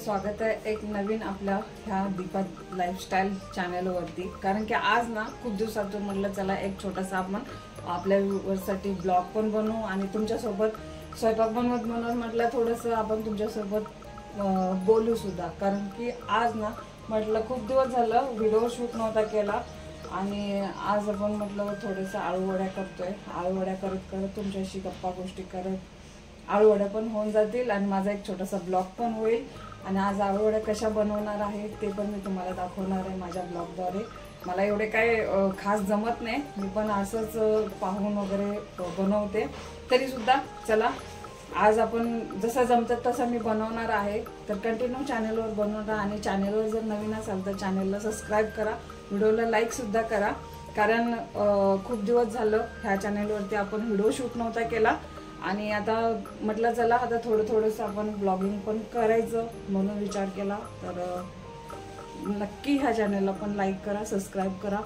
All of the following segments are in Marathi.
स्वागत आहे एक नवीन आपल्या ह्या दीपा लाईफस्टाईल चॅनलवरती। कारण की आज ना खूप दिवसातून म्हटलं चला एक छोटासा आपण आपल्या व्ह्यूअर्ससाठी ब्लॉग पण बनवू आणि तुमच्यासोबत स्वयंपाक बनवत म्हणून म्हटलं थोडंसं आपण तुमच्यासोबत बोलू सुद्धा। कारण की आज ना म्हटलं खूप दिवस झालं व्हिडिओ शूट नव्हता केला आणि आज आपण म्हटलं थोडंसं आळूवड्या करतोय। आळूवड्या करत करत तुमच्याशी गप्पा गोष्टी करत आळूवड्या पण होऊन जातील आणि माझा एक छोटासा ब्लॉग पण होईल। आणि आज आळूवड्या कशा बनवणार आहे ते पण मी तुम्हाला दाखवणार आहे माझ्या ब्लॉगद्वारे। मला एवढे काय खास जमत नाही, मी पण असंच पाहून वगैरे बनवते। तरी सुद्धा चला आज आपण जसं जमतं तसं मी बनवणार आहे। तर कंटिन्यू चॅनलवर बनवणार आणि चॅनलवर जर नवीन असाल तर चॅनलला सबस्क्राईब करा, व्हिडिओला लाईक सुद्धा करा। कारण खूप दिवस झालं ह्या चॅनलवरती आपण व्हिडिओ शूट नव्हता केला आणि आता म्हटलं चला आता थोडंसं आपण ब्लॉगिंग पण करायचं म्हणून विचार केला। तर नक्की ह्या चॅनलला पण लाईक करा, सबस्क्राईब करा।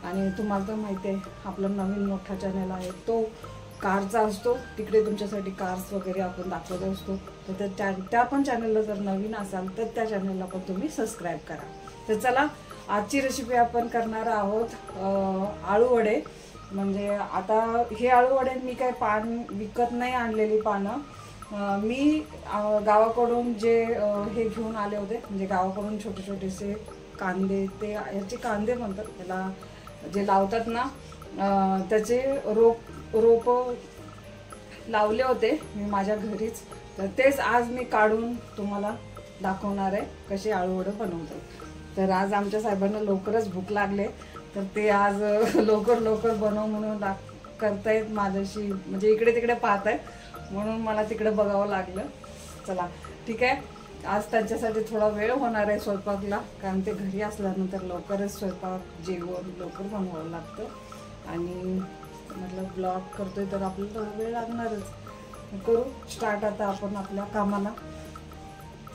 आणि तुम्हाला तर माहिती आहे आपला नवीन मोठा चॅनल आहे तो कारचा असतो, तिकडे तुमच्यासाठी कार्स वगैरे आपण दाखवत असतो। तर त्या पण चॅनलला जर नवीन असाल तर त्या चॅनलला पण तुम्ही सबस्क्राईब करा। तर चला आजची रेसिपी आपण करणार आहोत आळूवडे। म्हणजे आता हे आळूवडे मी काय पान विकत नाही आणलेली पानं, मी गावाकडून जे हे घेऊन आले होते। म्हणजे गावाकडून छोटे छोटेसे कांदे, ते याचे कांदे म्हणतात त्याला, जे लावतात ना त्याचे रोप लावले होते मी माझ्या घरीच। तर तेच आज मी काढून तुम्हाला दाखवणार आहे कसे आळूवडे बनवतात। तर आज आमच्या साहेबांना लवकरच भूक लागले तर ते आज लवकर बनव म्हणून करतायत माझ्याशी, म्हणजे इकडे तिकडे पाहत आहेत म्हणून मला तिकडे बघावं लागलं। चला ठीक आहे, आज त्यांच्यासाठी थोडा वेळ होणार आहे स्वयंपाकला, कारण ते घरी असल्यानंतर लवकरच स्वयंपाक जेवण लवकर बनवावं लागतं। आणि म्हटलं ब्लॉग करतोय तर आपल्याला थोडा वेळ लागणारच। करू स्टार्ट आता आपण आपल्या कामाला।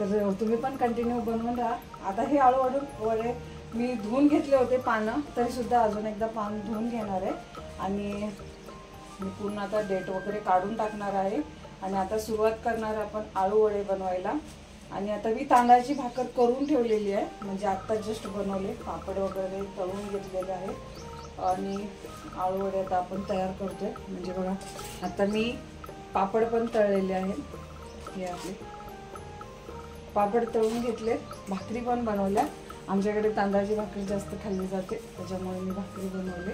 तर तुम्ही पण कंटिन्यू बनवून राहा। आता हे आळूवडे मी धुवून घेतले होते पानं, तरी सुद्धा अजून एकदा पान धुवून घेणार आहे आणि मी पूर्ण आता डेट वगैरे काढून टाकणार आहे। आणि आता सुरुवात करणार आपण आळूवडे बनवायला। आणि आता मी तांदळाची भाकर करून ठेवलेली आहे, म्हणजे आत्ता जस्ट बनवले, पापड वगैरे तळून घेतलेले आहे आणि आळूवडे आता आपण तयार करतोय। म्हणजे बघा आता मी पापड पण तळलेले आहेत, हे आपले पापड तळून घेतले, भाकरी पण बनवल्या। आमच्याकडे तांदळाची भाकरी जास्त खाल्ली जाते त्याच्यामुळे मी भाकरी बनवले।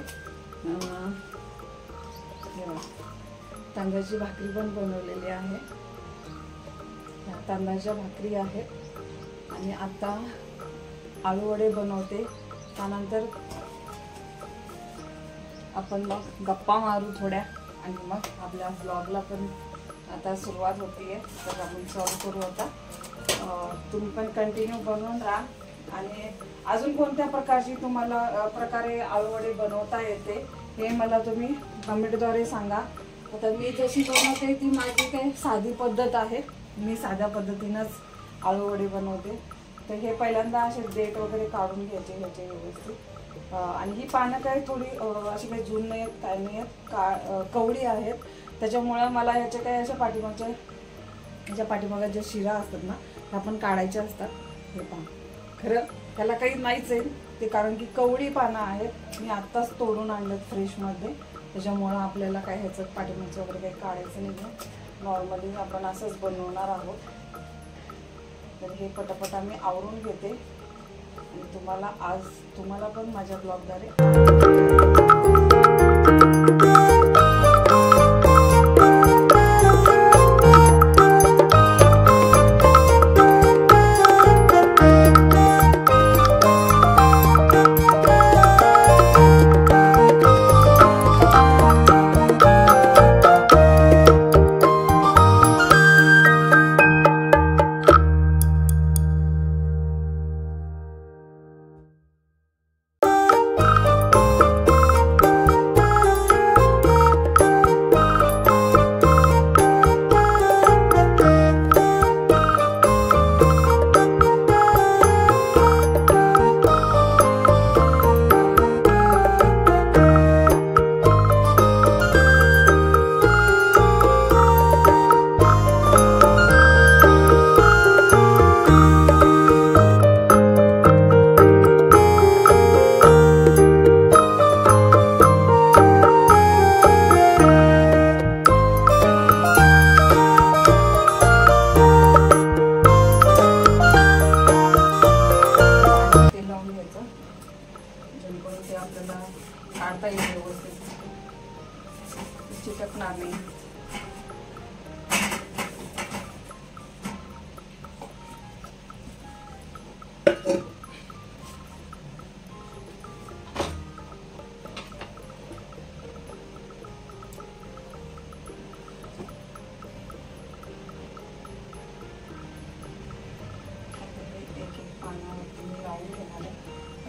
तांदळाची भाकरी पण बनवलेली आहे, तांदळाच्या भाकरी आहेत। आणि आता आळूवडे बनवते, त्यानंतर आपण मग गप्पा मारू थोड्या आणि मग आपल्या ब्लॉगला पण आता सुरुवात होती आहे। तर आपण चालू करू आता। तुम्ही पण कंटिन्यू बनवून राहा आणि अजून कोणत्या प्रकारे आळूवडे बनवता येते हे मला तुम्ही कमेंटद्वारे सांगा। आता मी जशी बनवते ती माझी काही साधी पद्धत आहे, मी साध्या पद्धतीनंच आळूवडे बनवते। तर हे पहिल्यांदा असे देठ वगैरे काढून घ्यायचे ह्याचे व्यवस्थित। आणि ही पानं काही थोडी अशी काही जून नाही आहेत, काय नाही आहेत, कवडी आहेत, त्याच्यामुळं मला ह्याच्या काही अशा पाठीमागच्या ज्या शिरा असतात ना त्या पण काढायच्या असतात। हे पान खरं त्याला काही नाहीच आहे ते, कारण की कवडी पानं आहेत, मी आत्ताच तोडून आणलेत फ्रेशमध्ये, त्याच्यामुळं आपल्याला काय ह्याचं पाठीमागचं वगैरे काही काढायचं नाही आहे। नॉर्मली आपण असंच बनवणार आहोत। तर हे पटापट मी आवरून घेते आणि तुम्हाला पण माझ्या ब्लॉगद्वारे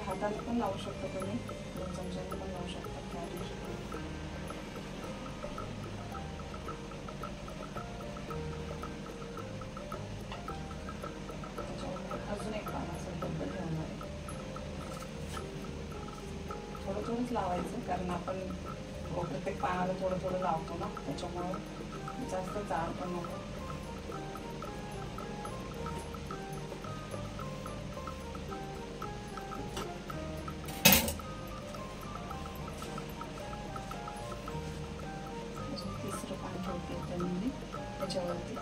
हाताने पण लावू शकता तुम्ही, 2 चमच्याने पण लावू शकता. त्याच्यामुळे अजून एक पानाचं डब्बल ठेवणार आहे. थोडं थोडंच लावायचं, कारण आपण प्रत्येक पानाला थोडं थोडं लावतो ना, त्याच्यामुळे जास्त जाड पण नको. तिसरं पान ठेवते त्याच्यावरती.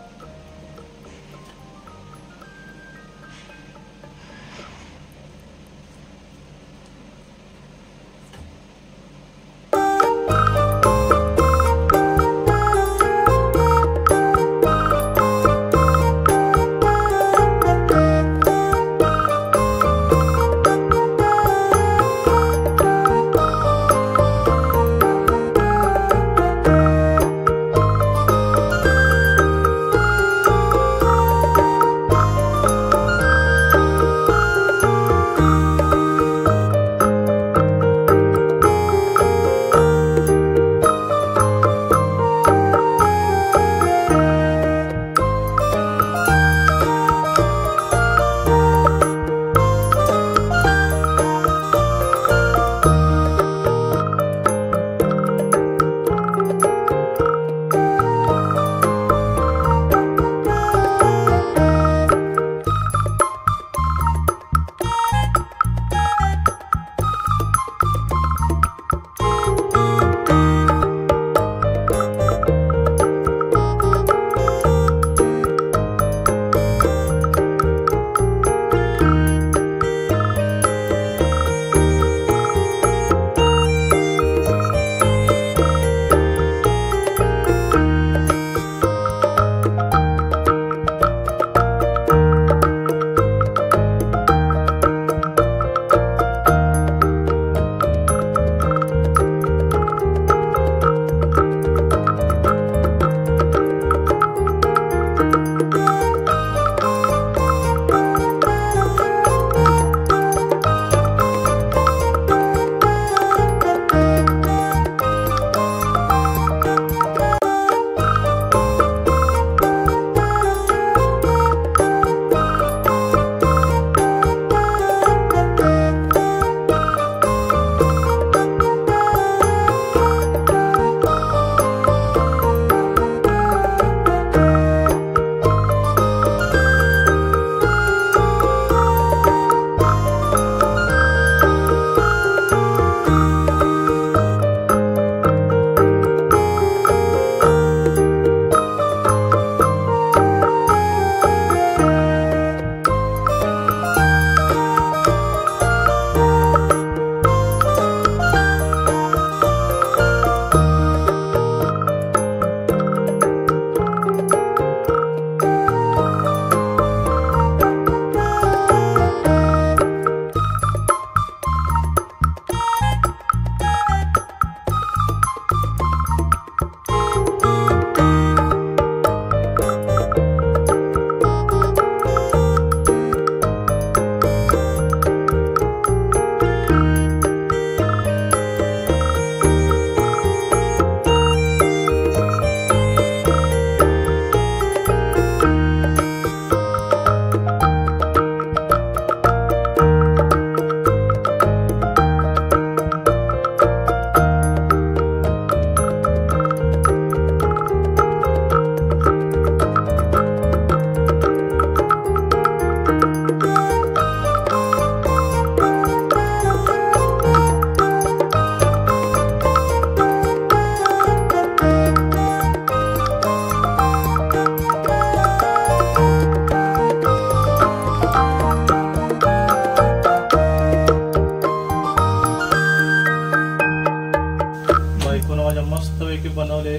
बनवले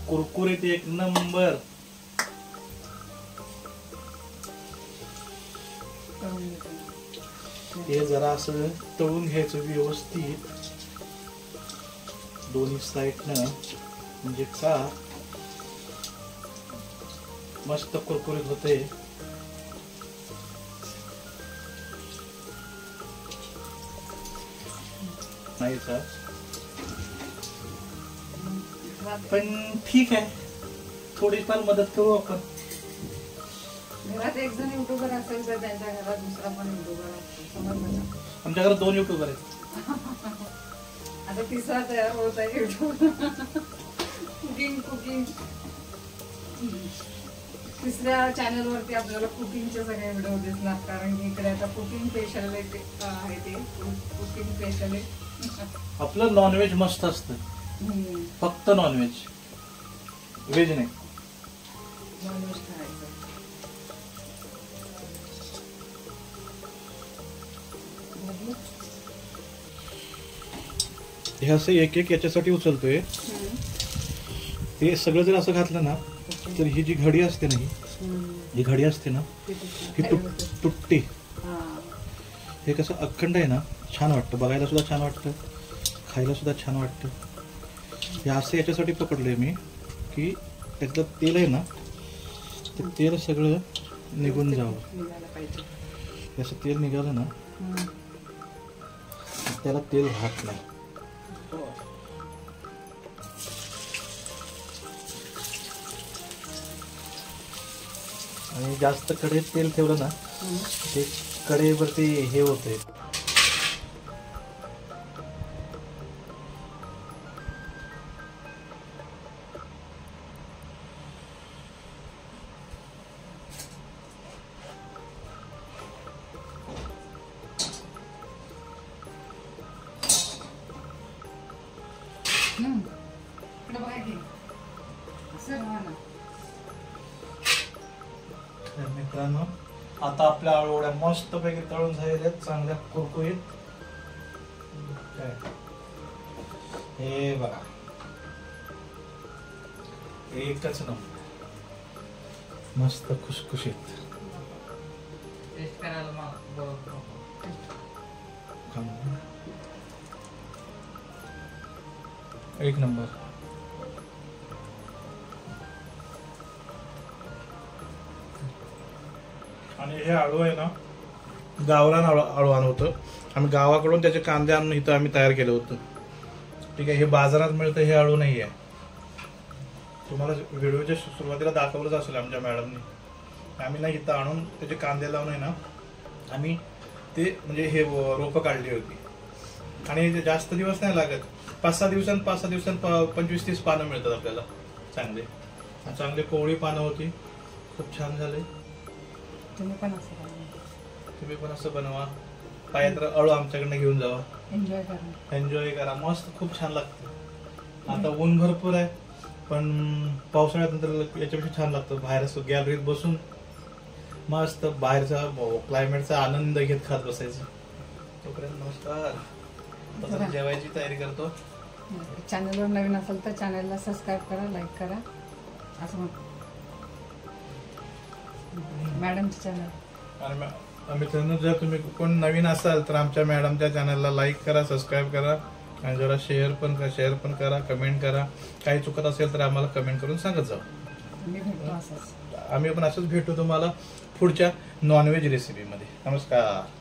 कुरकुरीत एक नंबर. करून घेते. हे जरा असं तळून घ्यायचं व्यवस्थित दोन्ही साईडनं, म्हणजे का मस्त कुरकुरीत होते. नाही का पण ठीक आहे, थोडीफार मदत करू आपण. घरात एक जण युट्यूबर असेल तर त्यांच्या घरात दुसरा पण युट्यूबर असतो, समजलं का? आमच्या घरात 2 युट्यूबर आहेत. आता तिसरा तयार होत आहे युट्यूब. कुकिंग तिसऱ्या चॅनल वरती आपल्याला कुकिंगचे सगळे व्हिडिओ दिसणार, कारण की इकडे आता कुकिंग स्पेशल आहे ते कुकिंग स्पेशल आहे. आपलं नॉनव्हेज मस्त असतं, फक्त नॉनव्हेज, व्हेज नाही. नॉनव्हेज खायचं. हे असं एक एक याच्यासाठी उचलतोय. ते सगळं जर असं घातलं ना तर ही जी घडी असते ना, ही घडी असते ना, ही तुटते. हे कसं अखंड आहे ना, छान वाटतं, बघायला सुद्धा छान वाटतं, खायला सुद्धा छान वाटतं. हे असं याच्यासाठी पकडलंय मी की त्यातलं तेल आहे ना, ते तेल सगळं निघून जावं. असं तेल निघालं ना त्याला तेल राहत नाही. आणि जास्त कढईत तेल ठेवलं ना ते कढईवरती हे होते. मित्रांनो, आता आपल्या आळूवड्या मस्त पैकी तळून झालेल्या, चांगल्या कुरकुरीत. हे बघा, एकच नंबर, मस्त खुशखुशीत. एक नंबर. आणि हे आळू आहे ना, गावरान आळू आणलं होतं आम्ही गावाकडून, त्याचे कांदे आणून इथं आम्ही तयार केलं होतं. ठीक आहे, हे बाजारात मिळतं हे आळू नाही आहे. तुम्हाला व्हिडिओच्या सुरुवातीला दाखवलंच असेल आमच्या मॅडमनी. आम्ही ना इथं आणून त्याचे कांदे लावून आहे ना, आम्ही ते म्हणजे हे रोपं काढली होती. आणि ते जास्त दिवस नाही लागत, 5-6 दिवसांत 25-30 पानं मिळतात आपल्याला चांगले. चांगले कोवळी पानं होती, खूप छान झाले. तुम्ही पण असं बनवा, पाहिजे तर अळू आमच्याकडनं घेऊन जावा, एन्जॉय करा. मस्त खूप छान लागतं. आता ऊन भरपूर आहे, पण पावसाळ्यात नंतर याच्यापेक्षा छान लागतं. बाहेर असं गॅलरीत बसून मस्त बाहेरचा क्लायमेटचा आनंद घेत खात बसायचं. तोपर्यंत नमस्कार, जेवायची तयारी करतो. चॅनलवर नवीन असेल तर चॅनलला सबस्क्राईब करा, लाईक करा. असं म्हणतो मॅडमचं चॅनल. आणि मित्रांनो, जर तुम्ही कोण नवीन असाल तर आमच्या मॅडमच्या चॅनलला लाईक करा, सबस्क्राईब करा, आणि जरा शेअर पण करा, कमेंट करा. काही चुकत असेल तर आम्हाला कमेंट करून सांगत जाऊ. आम्ही पण असंच भेटू तुम्हाला पुढच्या नॉनव्हेज रेसिपीमध्ये. नमस्कार.